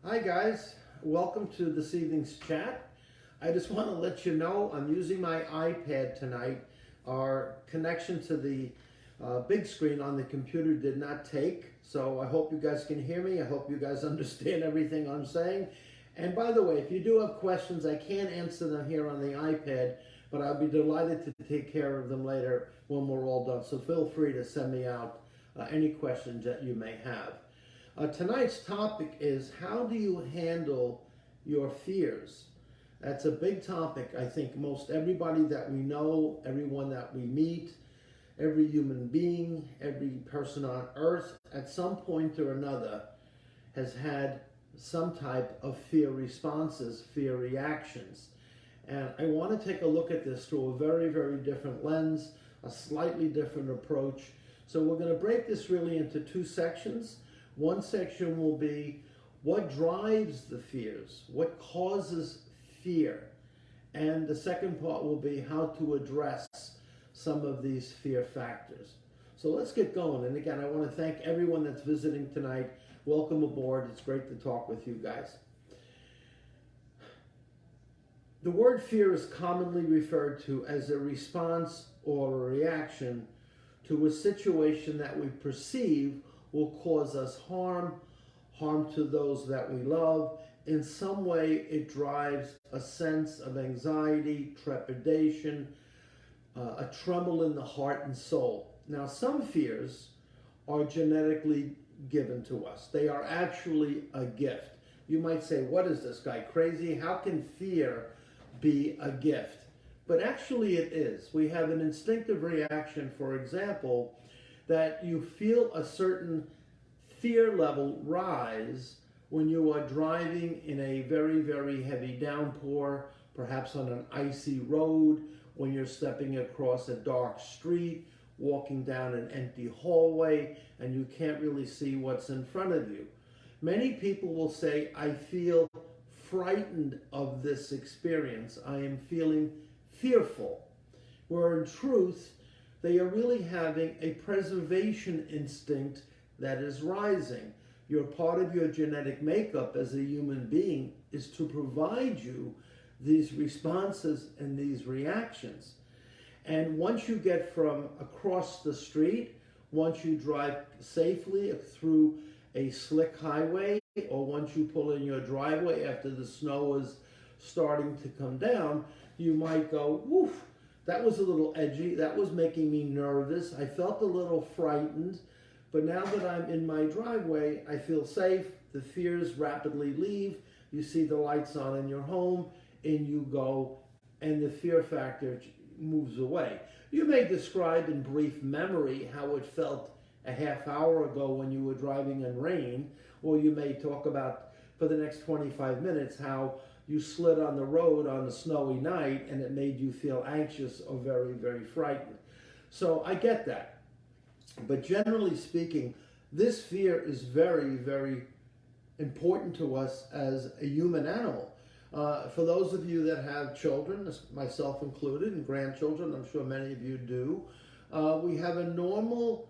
Hi guys, welcome to this evening's chat. I just want to let you know I'm using my iPad tonight. Our connection to the big screen on the computer did not take, so I hope you guys can hear me. I hope you guys understand everything I'm saying. And by the way, if you do have questions, I can't answer them here on the iPad, but I'll be delighted to take care of them later when we're all done. So feel free to send me out any questions that you may have. Tonight's topic is how do you handle your fears? That's a big topic. I think most everybody that we know, everyone that we meet, every human being, every person on earth at some point or another has had some type of fear responses, fear reactions. And I want to take a look at this through a very, very different lens, a slightly different approach. So we're going to break this really into two sections. One section will be what drives the fears, what causes fear. And the second part will be how to address some of these fear factors. So let's get going. And again, I want to thank everyone that's visiting tonight. Welcome aboard. It's great to talk with you guys. The word fear is commonly referred to as a response or a reaction to a situation that we perceive will cause us harm to those that we love. In some way, it drives a sense of anxiety, trepidation, a tremble in the heart and soul. Now, some fears are genetically given to us. They are actually a gift. You might say, what is this guy crazy? How can fear be a gift? But actually it is. We have an instinctive reaction, for example, that you feel a certain fear level rise when you are driving in a very, very heavy downpour, perhaps on an icy road, when you're stepping across a dark street, walking down an empty hallway, and you can't really see what's in front of you. Many people will say, I feel frightened of this experience. I am feeling fearful. Where in truth, they are really having a preservation instinct that is rising. Your part of your genetic makeup as a human being is to provide you these responses and these reactions. And once you get from across the street, once you drive safely through a slick highway, or once you pull in your driveway after the snow is starting to come down, you might go, woof, that was a little edgy. That was making me nervous. I felt a little frightened. But now that I'm in my driveway, I feel safe. The fears rapidly leave. You see the lights on in your home, and you go, and the fear factor moves away. You may describe in brief memory how it felt a half hour ago when you were driving in rain, or you may talk about for the next 25 minutes how you slid on the road on a snowy night and it made you feel anxious or very, very frightened. So I get that. But generally speaking, this fear is very, very important to us as a human animal. For those of you that have children, myself included, and grandchildren, I'm sure many of you do, we have a normal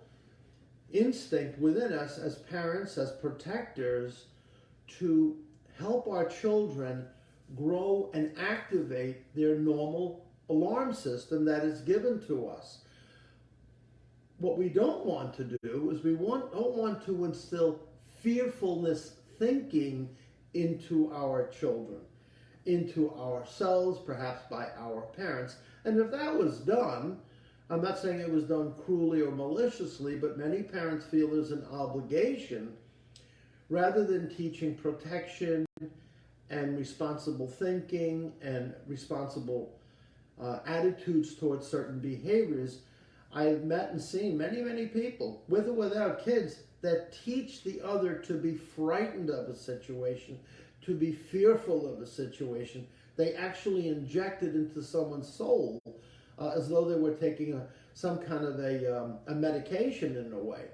instinct within us as parents, as protectors, to help our children grow and activate their normal alarm system that is given to us. What we don't want to do is don't want to instill fearfulness thinking into our children, into ourselves, perhaps by our parents. And if that was done, I'm not saying it was done cruelly or maliciously, but many parents feel there's an obligation, rather than teaching protection and responsible thinking and responsible attitudes towards certain behaviors. I've met and seen many, many people, with or without kids, that teach the other to be frightened of a situation, to be fearful of a situation. They actually inject it into someone's soul as though they were taking some kind of a medication in a way.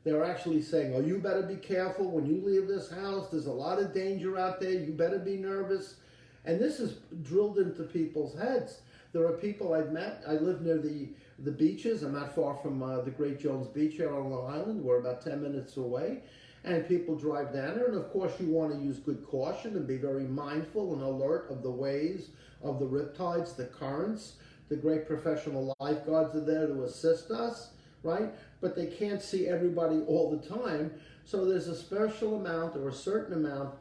They're actually saying, oh, you better be careful when you leave this house. There's a lot of danger out there. You better be nervous. And this is drilled into people's heads. There are people I've met. I live near the beaches. I'm not far from the Great Jones Beach here on Long Island. We're about 10 minutes away. and people drive down there. And of course, you want to use good caution and be very mindful and alert of the ways of the riptides, the currents. The great professional lifeguards are there to assist us, right? But they can't see everybody all the time. So there's a special amount or a certain amount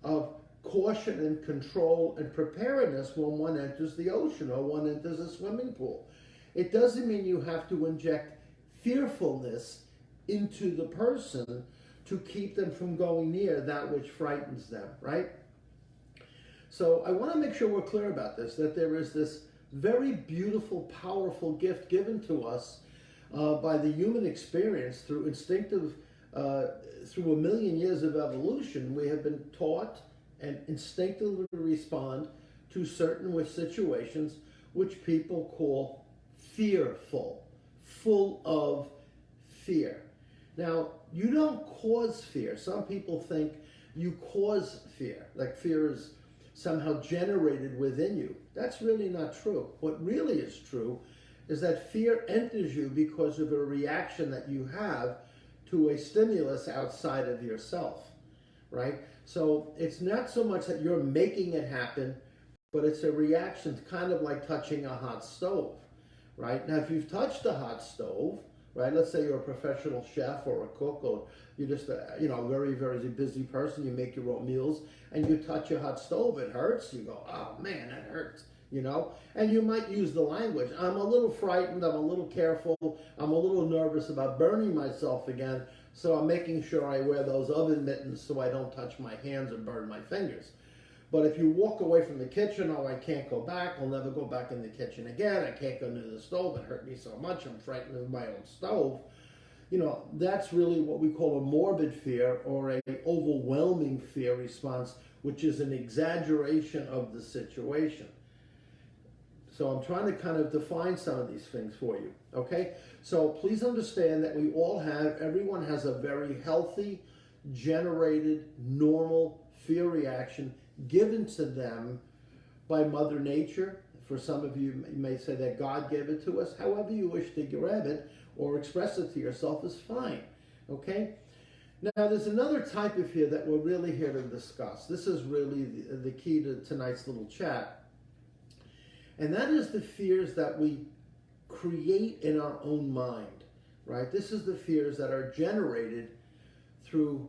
of caution and control and preparedness when one enters the ocean or one enters a swimming pool. It doesn't mean you have to inject fearfulness into the person to keep them from going near that which frightens them, right? So I want to make sure we're clear about this, that there is this very beautiful, powerful gift given to us by the human experience through instinctive, through a million years of evolution. We have been taught and instinctively respond to certain situations which people call fearful, full of fear. Now, you don't cause fear. Some people think you cause fear, like fear is somehow generated within you. That's really not true. What really is true is that fear enters you because of a reaction that you have to a stimulus outside of yourself, right? So it's not so much that you're making it happen, but it's a reaction kind of like touching a hot stove, right? Now, if you've touched a hot stove, right, let's say you're a professional chef or a cook, or you're just a very, very busy person, you make your own meals, and you touch a hot stove, it hurts, you go, oh man, that hurts, and you might use the language, I'm a little frightened, I'm a little careful, I'm a little nervous about burning myself again, so I'm making sure I wear those oven mittens so I don't touch my hands or burn my fingers. But if you walk away from the kitchen, oh, I can't go back, I'll never go back in the kitchen again, I can't go near the stove, it hurt me so much, I'm frightened of my own stove. That's really what we call a morbid fear or a overwhelming fear response, which is an exaggeration of the situation. So I'm trying to kind of define some of these things for you, okay? So please understand that everyone has a very healthy, generated, normal fear reaction given to them by Mother Nature. For some of you may say that God gave it to us. However you wish to grab it or express it to yourself is fine, okay? Now, there's another type of fear that we're really here to discuss. This is really the key to tonight's little chat. And that is the fears that we create in our own mind, right? This is the fears that are generated through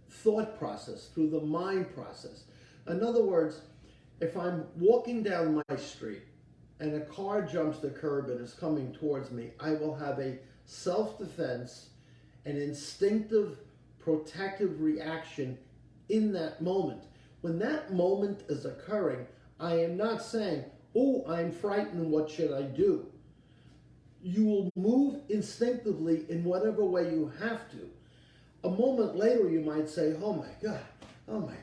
thought process, through the mind process. In other words, if I'm walking down my street and a car jumps the curb and is coming towards me, I will have a self-defense, an instinctive, protective reaction in that moment. When that moment is occurring, I am not saying, oh, I'm frightened, what should I do? You will move instinctively in whatever way you have to. A moment later, you might say, oh my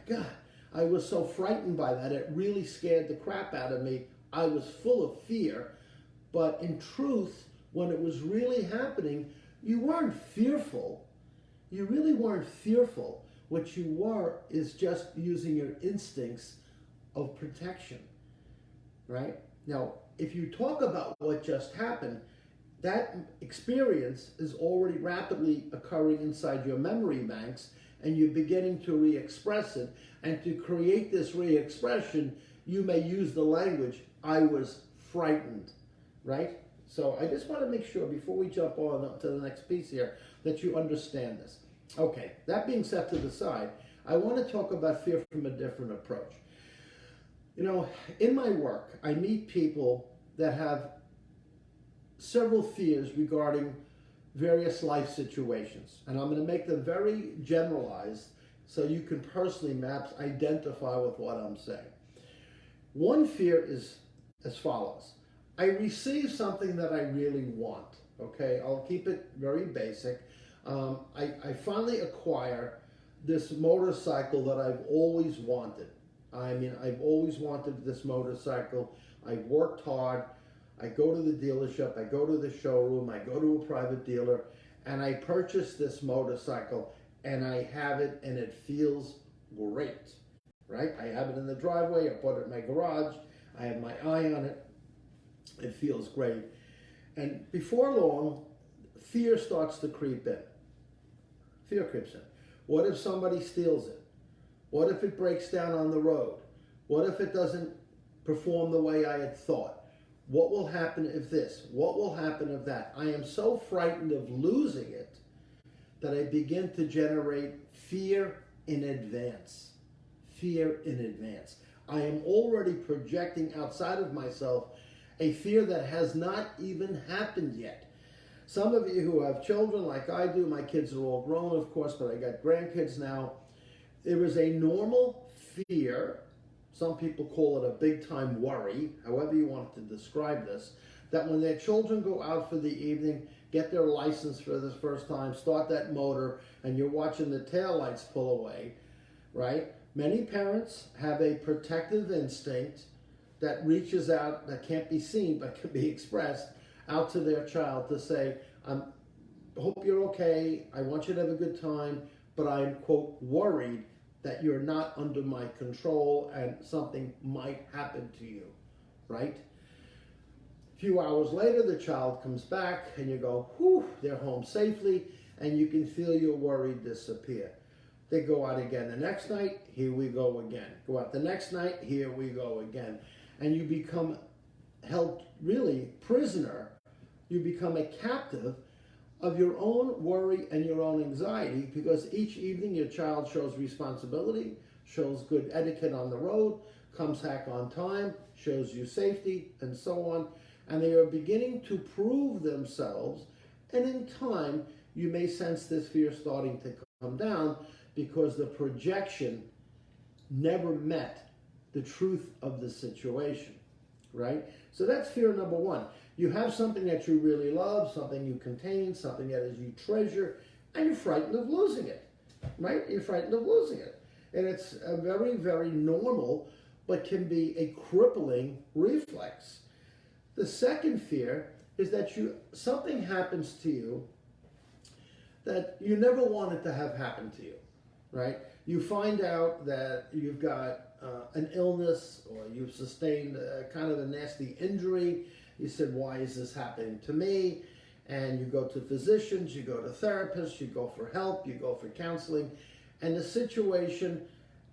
God, I was so frightened by that. It really scared the crap out of me. I was full of fear. But in truth, when it was really happening, you weren't fearful. You really weren't fearful. What you were is just using your instincts of protection, right? Now, if you talk about what just happened, that experience is already rapidly occurring inside your memory banks, and you're beginning to re-express it. And to create this re-expression, you may use the language, I was frightened, right? So I just want to make sure before we jump on up to the next piece here that you understand this. Okay, that being set to the side, I want to talk about fear from a different approach. In my work, I meet people that have several fears regarding various life situations. And I'm going to make them very generalized so you can personally perhaps identify with what I'm saying. One fear is as follows. I receive something that I really want. Okay, I'll keep it very basic. I finally acquire this motorcycle that I've always wanted. I've always wanted this motorcycle. I've worked hard. I go to the dealership, I go to the showroom, I go to a private dealer, and I purchase this motorcycle, and I have it, and it feels great, right? I have it in the driveway, I put it in my garage, I have my eye on it, it feels great. And before long, fear starts to creep in. Fear creeps in. What if somebody steals it? What if it breaks down on the road? What if it doesn't perform the way I had thought? What will happen if this? What will happen if that? I am so frightened of losing it that I begin to generate fear in advance. Fear in advance. I am already projecting outside of myself a fear that has not even happened yet. Some of you who have children like I do, my kids are all grown, of course, but I got grandkids now. There is a normal fear, some people call it a big time worry, however you want to describe this, that when their children go out for the evening, get their license for the first time, start that motor, and you're watching the taillights pull away, right? Many parents have a protective instinct that reaches out, that can't be seen but can be expressed, out to their child to say, I hope you're okay, I want you to have a good time, but I'm, quote, worried that you're not under my control and something might happen to you, right? A few hours later, the child comes back and you go, whew, they're home safely, and you can feel your worry disappear. They go out again the next night, here we go again. Go out the next night, here we go again. And you become held really prisoner. You become a captive of your own worry and your own anxiety, because each evening your child shows responsibility, shows good etiquette on the road, comes back on time, shows you safety, and so on. And they are beginning to prove themselves. And in time, you may sense this fear starting to come down because the projection never met the truth of the situation, right? So that's fear number one. You have something that you really love, something you contain, something that is you treasure, and you're frightened of losing it, right? You're frightened of losing it. And it's a very, very normal, but can be a crippling reflex. The second fear is that something happens to you that you never wanted to have happen to you, right? You find out that you've got an illness, or you've sustained kind of a nasty injury. You said, why is this happening to me? And you go to physicians, you go to therapists, you go for help, you go for counseling, and the situation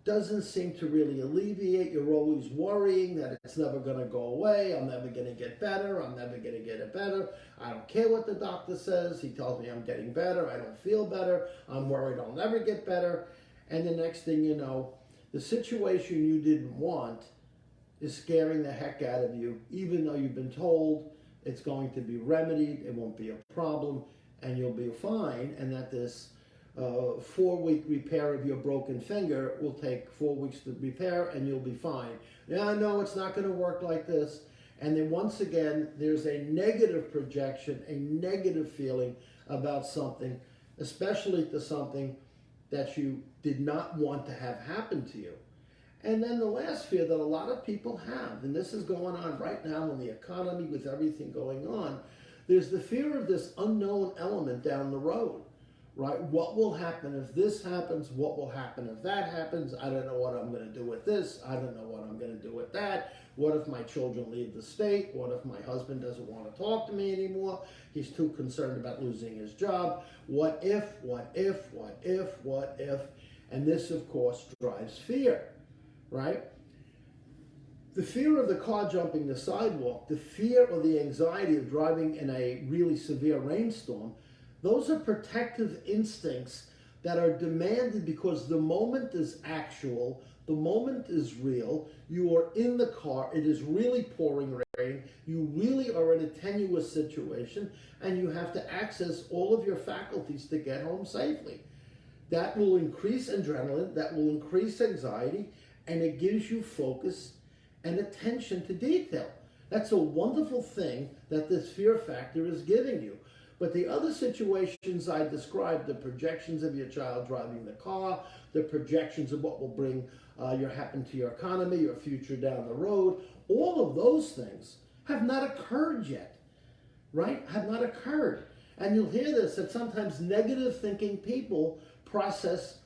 doesn't seem to really alleviate. You're always worrying that it's never going to go away. I'm never going to get better. I'm never going to get it better. I don't care what the doctor says. He tells me I'm getting better. I don't feel better. I'm worried I'll never get better. And the next thing you know, the situation you didn't want is scaring the heck out of you, even though you've been told it's going to be remedied, it won't be a problem, and you'll be fine, and that this 4-week repair of your broken finger will take 4 weeks to repair, and you'll be fine. Yeah, no, it's not going to work like this. And then once again, there's a negative projection, a negative feeling about something, especially to something that you did not want to have happen to you. And then the last fear that a lot of people have, and this is going on right now in the economy with everything going on, there's the fear of this unknown element down the road, right? What will happen if this happens? What will happen if that happens? I don't know what I'm going to do with this. I don't know what I'm going to do with that. What if my children leave the state? What if my husband doesn't want to talk to me anymore? He's too concerned about losing his job. What if, what if, what if, what if? And this, of course, drives fear, right? The fear of the car jumping the sidewalk, the fear or the anxiety of driving in a really severe rainstorm, those are protective instincts that are demanded because the moment is actual, the moment is real, you are in the car, it is really pouring rain, you really are in a tenuous situation, and you have to access all of your faculties to get home safely. That will increase adrenaline, that will increase anxiety, and it gives you focus and attention to detail. That's a wonderful thing that this fear factor is giving you. But the other situations I described, the projections of your child driving the car, the projections of what will bring happen to your economy, your future down the road, all of those things have not occurred yet, right? Have not occurred. And you'll hear this, that sometimes negative thinking people process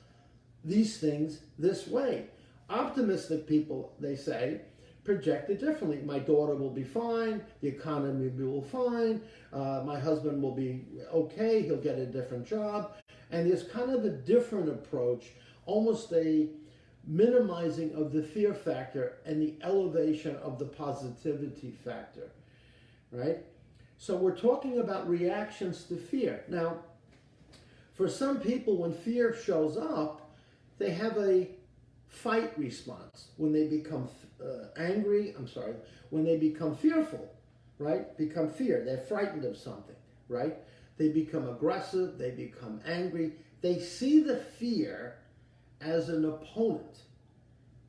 these things this way. Optimistic people, they say, project it differently. My daughter will be fine, the economy will be fine, my husband will be okay, he'll get a different job. And there's kind of a different approach, almost a minimizing of the fear factor and the elevation of the positivity factor, right? So we're talking about reactions to fear. Now, for some people, when fear shows up, they have a fight response. When they become when they become fearful, right? Become fear. They're frightened of something, right? They become aggressive. They become angry. They see the fear as an opponent.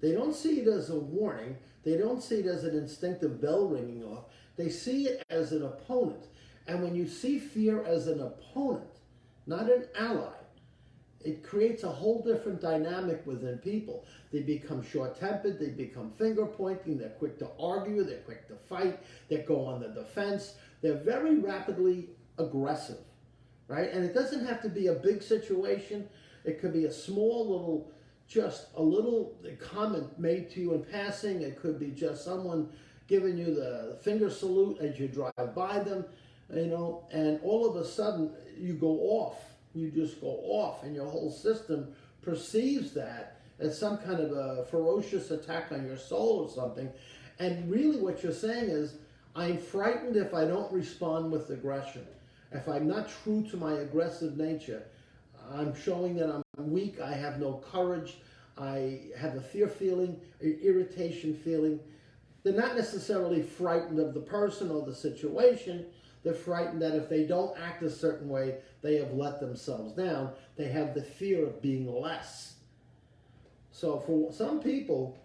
They don't see it as a warning. They don't see it as an instinctive bell ringing off. They see it as an opponent. And when you see fear as an opponent, not an ally, it creates a whole different dynamic within people. They become short-tempered, they become finger-pointing, they're quick to argue, they're quick to fight, they go on the defense. They're very rapidly aggressive, right? And it doesn't have to be a big situation. It could be a small just a little comment made to you in passing. It could be just someone giving you the finger salute as you drive by them, and all of a sudden you go off. You just go off, and your whole system perceives that as some kind of a ferocious attack on your soul or something. And really what you're saying is, I'm frightened if I don't respond with aggression. If I'm not true to my aggressive nature, I'm showing that I'm weak, I have no courage, I have a fear feeling, an irritation feeling. They're not necessarily frightened of the person or the situation. They're frightened that if they don't act a certain way, they have let themselves down. They have the fear of being less. So for some people,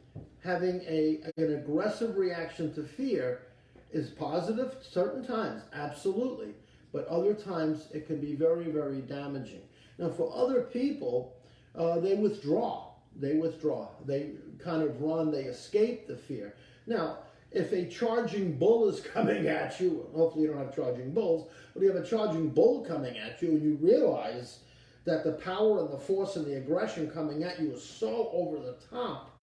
having an aggressive reaction to fear is positive certain times, absolutely. But other times it can be very, very damaging. Now for other people, they withdraw. They kind of run, they escape the fear. Now, if a charging bull is coming at you, hopefully you don't have charging bulls, but you have a charging bull coming at you and you realize that the power and the force and the aggression coming at you is so over the top,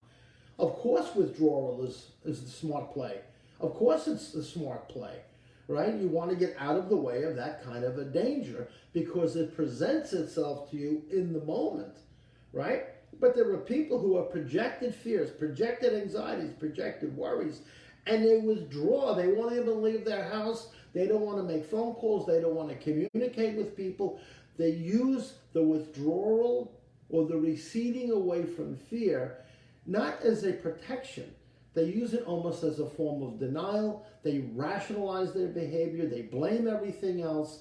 of course withdrawal is the smart play. Of course it's the smart play, right? You want to get out of the way of that kind of a danger because it presents itself to you in the moment, right? But there are people who have projected fears, projected anxieties, projected worries, and they withdraw. They won't even leave their house. They don't want to make phone calls. They don't want to communicate with people. They use the withdrawal or the receding away from fear not as a protection. They use it almost as a form of denial. They rationalize their behavior. They blame everything else.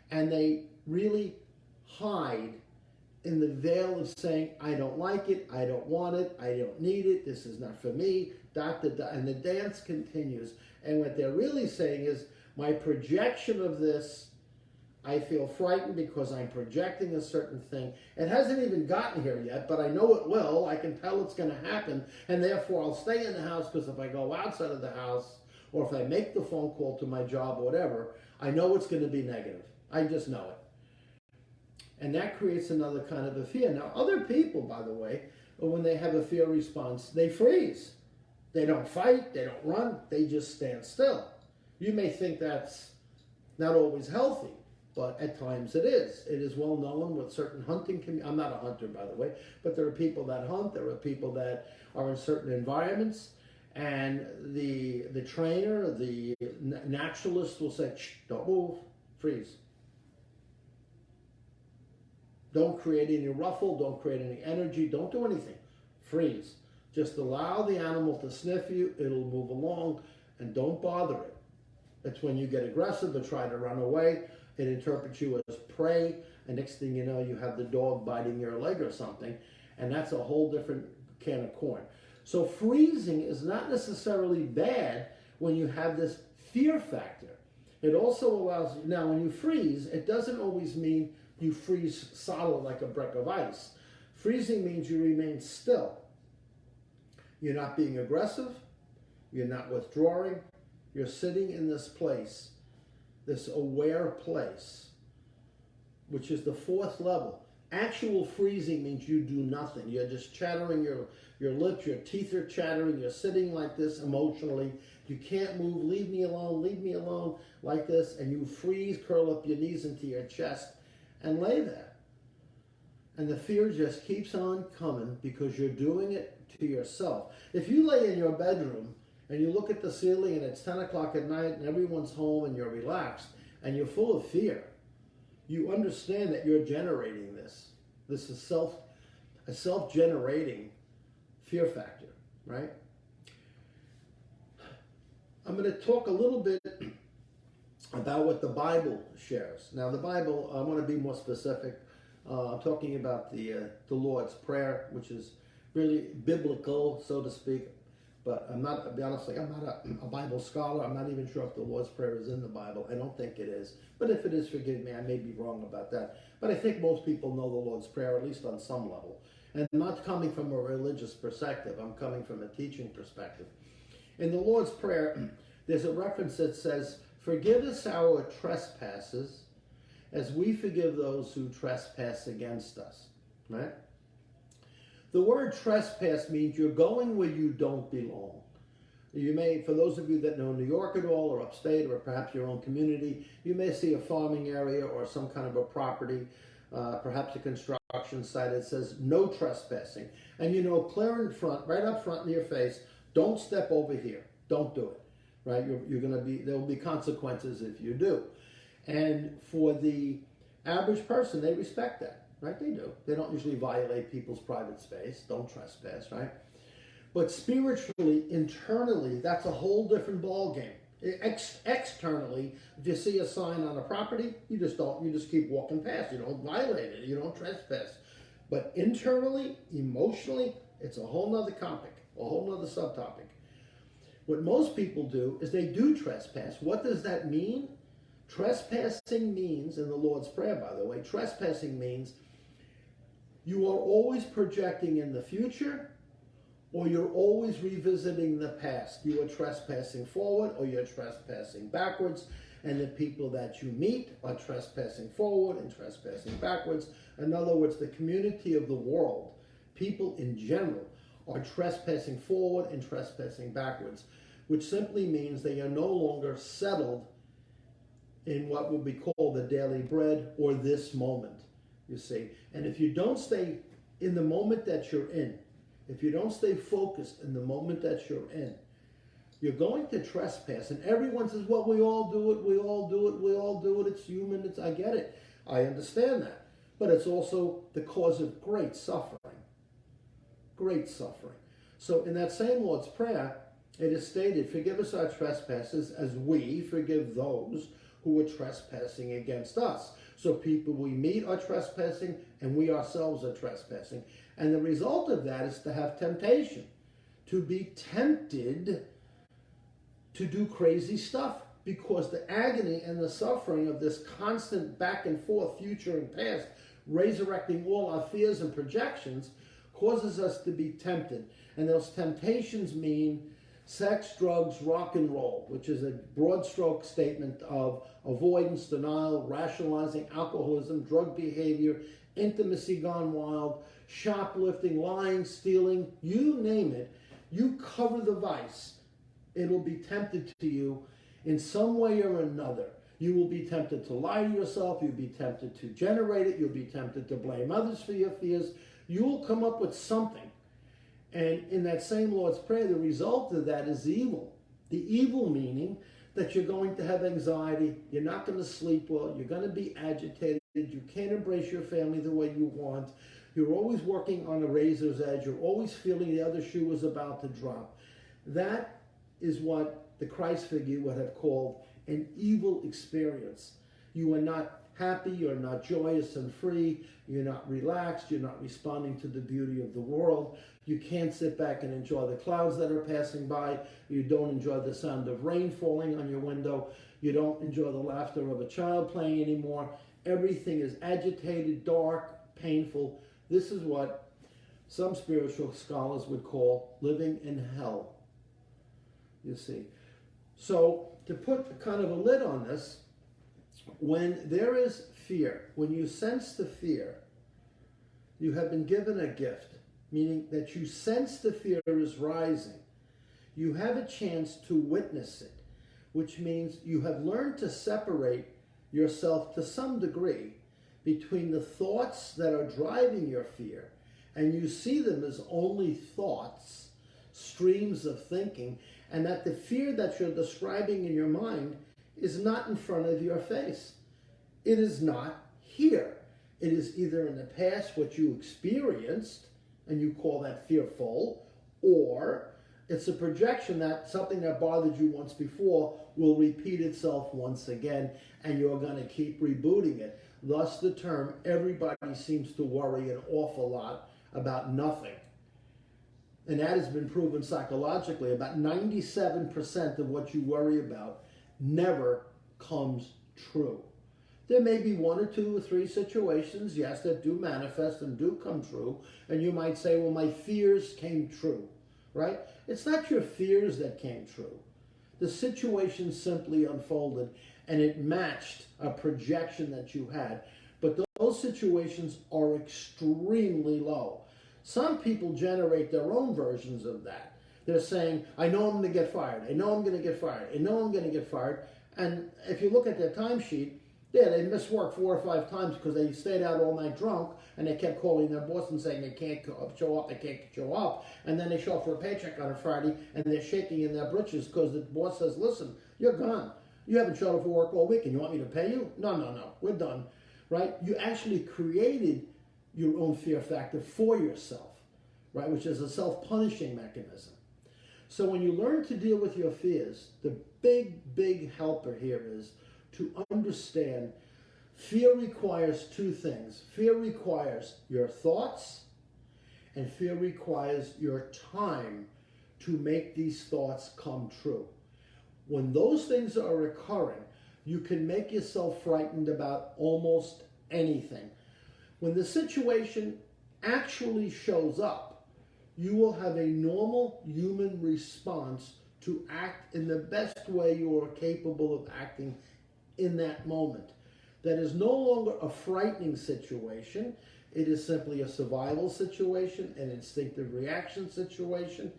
And they really hide in the veil of saying, I don't like it, I don't want it, I don't need it, this is not for me, and the dance continues. And what they're really saying is, my projection of this, I feel frightened because I'm projecting a certain thing. It hasn't even gotten here yet, but I know it will. I can tell it's going to happen, and therefore I'll stay in the house because if I go outside of the house, or if I make the phone call to my job or whatever, I know it's going to be negative. I just know it. And that creates another kind of a fear. Now, other people, by the way, when they have a fear response, they freeze. They don't fight, they don't run, they just stand still. You may think that's not always healthy, but at times it is. It is well known with certain hunting communities. I'm not a hunter, by the way, but there are people that hunt, there are people that are in certain environments, and the trainer, the naturalist will say, shh, don't move, freeze. Don't create any ruffle, don't create any energy, don't do anything. Freeze. Just allow the animal to sniff you, it'll move along, and don't bother it. That's when you get aggressive or try to run away. It interprets you as prey, and next thing you know, you have the dog biting your leg or something, and that's a whole different can of corn. So freezing is not necessarily bad when you have this fear factor. It also allows, now when you freeze, it doesn't always mean you freeze solid like a brick of ice. Freezing means you remain still. You're not being aggressive. You're not withdrawing. You're sitting in this place, this aware place, which is the fourth level. Actual freezing means you do nothing. You're just chattering your lips, your teeth are chattering, you're sitting like this emotionally. You can't move, leave me alone, like this, and you freeze, curl up your knees into your chest, and lay there. And the fear just keeps on coming because you're doing it to yourself. If you lay in your bedroom and you look at the ceiling and it's 10 o'clock at night and everyone's home and you're relaxed and you're full of fear, you understand that you're generating this. This is a self-generating fear factor, right? I'm going to talk a little bit about what the Bible shares. Now, the Bible, I want to be more specific. I'm talking about the Lord's Prayer, which is really biblical, so to speak. But I'm not, to be honest, I'm not a Bible scholar. I'm not even sure if the Lord's Prayer is in the Bible. I don't think it is. But if it is, forgive me, I may be wrong about that. But I think most people know the Lord's Prayer, at least on some level. And I'm not coming from a religious perspective. I'm coming from a teaching perspective. In the Lord's Prayer, there's a reference that says, "Forgive us our trespasses as we forgive those who trespass against us," right? The word trespass means you're going where you don't belong. You may, for those of you that know New York at all, or upstate, or perhaps your own community, you may see a farming area or some kind of a property, perhaps a construction site that says no trespassing. And you know, clear in front, right up front in your face, don't step over here. Don't do it, right? You're going to be, there will be consequences if you do. And for the average person, they respect that, right? They do. They don't usually violate people's private space. Don't trespass, right? But spiritually, internally, that's a whole different ballgame. Externally, if you see a sign on a property, you just keep walking past. You don't violate it. You don't trespass. But internally, emotionally, it's a whole nother topic, a whole nother subtopic. What most people do is they do trespass. What does that mean? Trespassing means, in the Lord's Prayer, by the way, trespassing means you are always projecting in the future, or you're always revisiting the past. You are trespassing forward, or you're trespassing backwards, and the people that you meet are trespassing forward and trespassing backwards. In other words, the community of the world, people in general, are trespassing forward and trespassing backwards, which simply means they are no longer settled in what would be called the daily bread or this moment, you see. And if you don't stay in the moment that you're in, if you don't stay focused in the moment that you're in, you're going to trespass. And everyone says, well, we all do it, we all do it, we all do it, it's human, I get it. I understand that. But it's also the cause of great suffering. Great suffering. So in that same Lord's Prayer, it is stated, "Forgive us our trespasses as we forgive those who are trespassing against us." So people we meet are trespassing, and we ourselves are trespassing. And the result of that is to have temptation, to be tempted to do crazy stuff, because the agony and the suffering of this constant back and forth, future and past, resurrecting all our fears and projections, causes us to be tempted. And those temptations mean sex, drugs, rock and roll, which is a broad stroke statement of avoidance, denial, rationalizing, alcoholism, drug behavior, intimacy gone wild, shoplifting, lying, stealing, you name it. You cover the vice, it'll be tempted to you in some way or another. You will be tempted to lie to yourself, you'll be tempted to generate it, you'll be tempted to blame others for your fears. You'll come up with something. And in that same Lord's Prayer, the result of that is evil. The evil meaning that you're going to have anxiety, you're not going to sleep well, you're going to be agitated, you can't embrace your family the way you want, you're always working on a razor's edge, you're always feeling the other shoe is about to drop. That is what the Christ figure would have called an evil experience. You are not happy, you're not joyous and free, you're not relaxed, you're not responding to the beauty of the world. You can't sit back and enjoy the clouds that are passing by. You don't enjoy the sound of rain falling on your window. You don't enjoy the laughter of a child playing anymore. Everything is agitated, dark, painful. This is what some spiritual scholars would call living in hell, you see. So to put kind of a lid on this, when there is fear, when you sense the fear, you have been given a gift, meaning that you sense the fear is rising. You have a chance to witness it, which means you have learned to separate yourself to some degree between the thoughts that are driving your fear, and you see them as only thoughts, streams of thinking, and that the fear that you're describing in your mind is not in front of your face. It is not here. It is either in the past, what you experienced, and you call that fearful, or it's a projection that something that bothered you once before will repeat itself once again, and you're going to keep rebooting it. Thus the term, everybody seems to worry an awful lot about nothing. And that has been proven psychologically. About 97% of what you worry about never comes true. There may be 1 or 2 or 3 situations, yes, that do manifest and do come true. And you might say, well, my fears came true, right? It's not your fears that came true. The situation simply unfolded and it matched a projection that you had. But those situations are extremely low. Some people generate their own versions of that. They're saying, I know I'm going to get fired. I know I'm going to get fired. I know I'm going to get fired. And if you look at their timesheet, yeah, they missed work 4 or 5 times because they stayed out all night drunk and they kept calling their boss and saying they can't show up, they can't show up. And then they show up for a paycheck on a Friday and they're shaking in their britches because the boss says, listen, you're gone. You haven't showed up for work all week and you want me to pay you? No, we're done, right? You actually created your own fear factor for yourself, right? Which is a self-punishing mechanism. So when you learn to deal with your fears, the big helper here is to understand fear requires 2 things. Fear requires your thoughts, and fear requires your time to make these thoughts come true. When those things are occurring, you can make yourself frightened about almost anything. When the situation actually shows up, you will have a normal human response to act in the best way you are capable of acting in that moment. That is no longer a frightening situation. It is simply a survival situation, an instinctive reaction situation.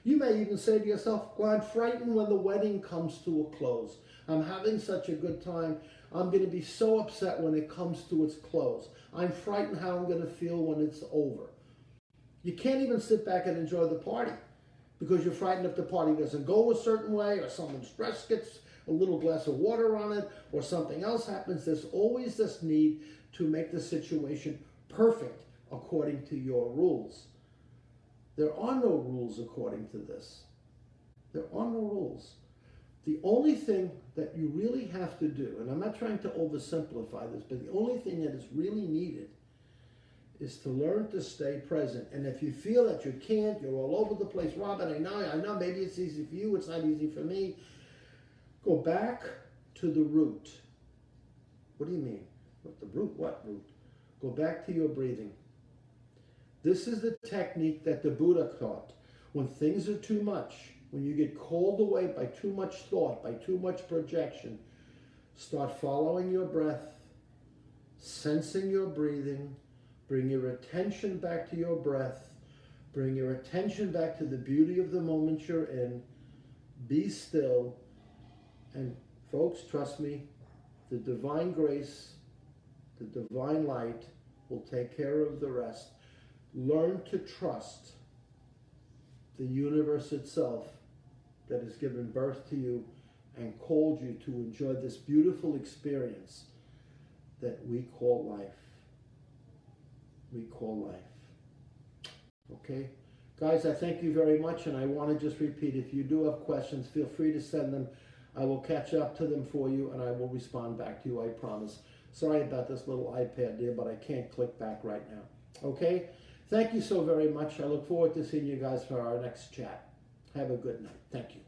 You may even say to yourself, well, I'm frightened when the wedding comes to a close. I'm having such a good time. I'm going to be so upset when it comes to its close. I'm frightened how I'm going to feel when it's over. You can't even sit back and enjoy the party because you're frightened if the party doesn't go a certain way, or someone's dress gets a little glass of water on it, or something else happens. There's always this need to make the situation perfect according to your rules. There are no rules according to this. There are no rules. The only thing that you really have to do, and I'm not trying to oversimplify this, but the only thing that is really needed is to learn to stay present. And if you feel that you can't, you're all over the place, Robin, I know, maybe it's easy for you, it's not easy for me. Go back to the root. What do you mean? What the root? What root? Go back to your breathing. This is the technique that the Buddha taught. When things are too much, when you get called away by too much thought, by too much projection, start following your breath, sensing your breathing, bring your attention back to your breath, bring your attention back to the beauty of the moment you're in, be still, and folks, trust me, the divine grace, the divine light will take care of the rest. Learn to trust the universe itself that has given birth to you and called you to enjoy this beautiful experience that we call life. We call life. Okay? Guys, I thank you very much, and I want to just repeat, if you do have questions, feel free to send them. I will catch up to them for you, and I will respond back to you, I promise. Sorry about this little iPad there, but I can't click back right now. Okay? Thank you so very much. I look forward to seeing you guys for our next chat. Have a good night. Thank you.